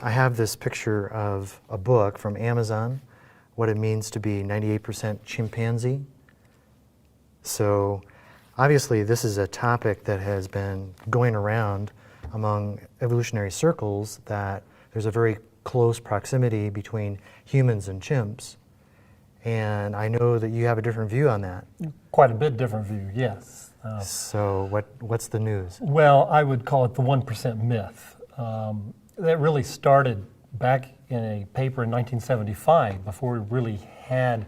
I have this picture of a book from Amazon, What It Means to Be 98% Chimpanzee. So obviously this is a topic that has been going around among evolutionary circles, that there's a very close proximity between humans and chimps. And I know that you have a different view on that. Quite a bit different view, yes. So what's the news? Well, I would call it the 1% myth. That really started back in a paper in 1975, before we really had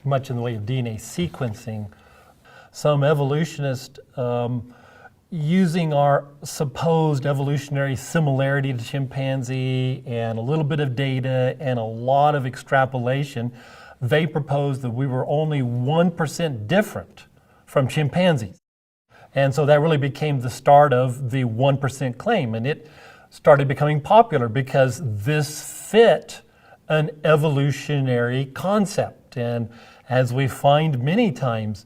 much in the way of DNA sequencing. Some evolutionist, using our supposed evolutionary similarity to chimpanzee and a little bit of data and a lot of extrapolation, they proposed that we were only 1% different from chimpanzees. And so that really became the start of the 1% claim. And it started becoming popular because this fit an evolutionary concept. And as we find many times,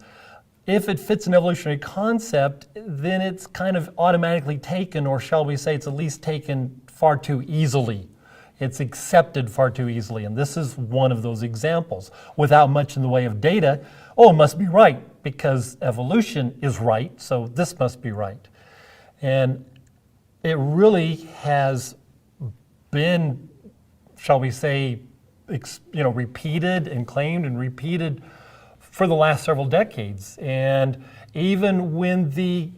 if it fits an evolutionary concept, then it's kind of automatically taken, or shall we say it's at least taken far too easily. It's accepted far too easily, and this is one of those examples. Without much in the way of data, oh, it must be right, because evolution is right, so this must be right. And it really has been, shall we say, repeated and claimed and repeated for the last several decades. And even when the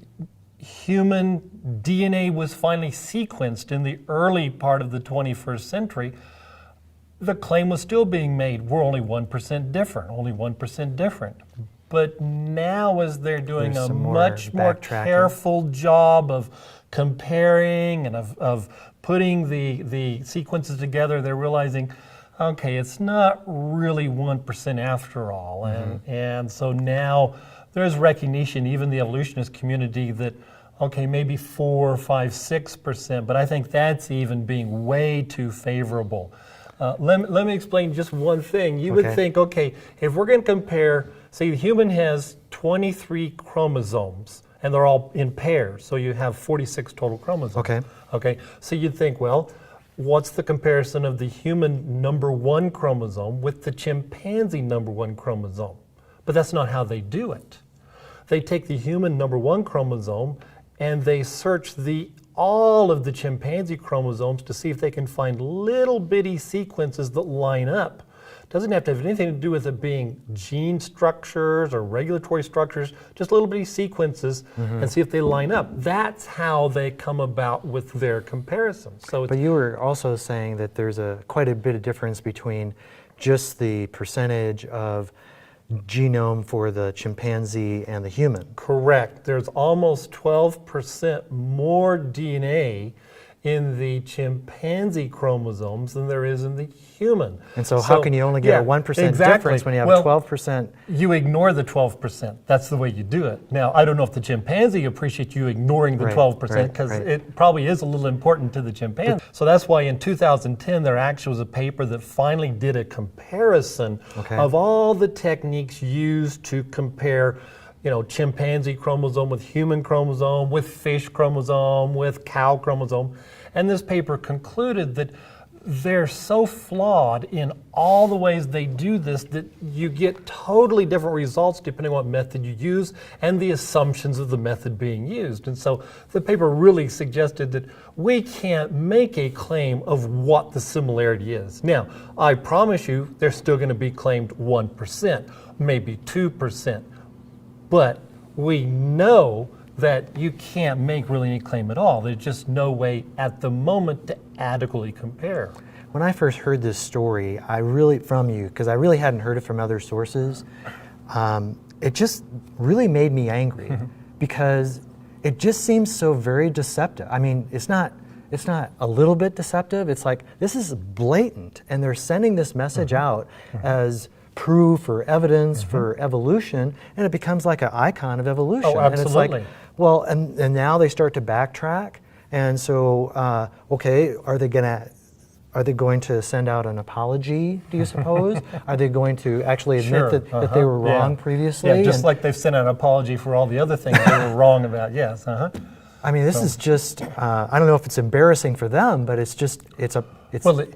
human DNA was finally sequenced in the early part of the 21st century, the claim was still being made, we're only 1% different, only 1% different. But now, as they're doing a much more careful job of comparing and of putting the sequences together, they're realizing, okay, it's not really 1% after all. And so now there's recognition, even the evolutionist community, that okay, maybe 4, 5, 6%, but I think that's even being way too favorable. Let me explain just one thing. You would think, okay, if we're going to compare, say the human has 23 chromosomes, and they're all in pairs, so you have 46 total chromosomes. Okay, so you'd think, well, what's the comparison of the human number 1 chromosome with the chimpanzee number 1 chromosome? But that's not how they do it. They take the human number 1 chromosome and they search all of the chimpanzee chromosomes to see if they can find little bitty sequences that line up. Doesn't have to have anything to do with it being gene structures or regulatory structures, just little bitty sequences, and see if they line up. That's how they come about with their comparisons. So but you were also saying that there's quite a bit of difference between just the percentage of genome for the chimpanzee and the human. Correct. There's almost 12% more DNA in the chimpanzee chromosomes than there is in the human. And so how can you only get a 1% difference when you have 12%? You ignore the 12%. That's the way you do it. Now, I don't know if the chimpanzee appreciates you ignoring the 12%, because it probably is a little important to the chimpanzee. So that's why in 2010 there actually was a paper that finally did a comparison of all the techniques used to compare chimpanzee chromosome with human chromosome, with fish chromosome, with cow chromosome. And this paper concluded that they're so flawed in all the ways they do this that you get totally different results depending on what method you use and the assumptions of the method being used. And so the paper really suggested that we can't make a claim of what the similarity is. Now, I promise you, they're still going to be claimed 1%, maybe 2%. But we know that you can't make really any claim at all. There's just no way at the moment to adequately compare. When I first heard this story, from you, because I really hadn't heard it from other sources, it just really made me angry because it just seems so very deceptive. I mean, it's not a little bit deceptive. It's like, this is blatant, and they're sending this message out as proof or evidence for evolution, and it becomes like an icon of evolution. Oh, absolutely. And it's like, well, and now they start to backtrack, and so okay, are they going to send out an apology, do you suppose? Are they going to actually admit that they were wrong previously? Yeah, just like they've sent out an apology for all the other things they were wrong about, yes. I mean, this is just, I don't know if it's embarrassing for them, but it's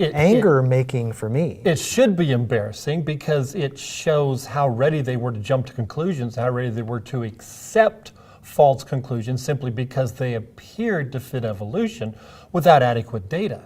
anger making for me. It should be embarrassing because it shows how ready they were to jump to conclusions, how ready they were to accept false conclusions simply because they appeared to fit evolution without adequate data.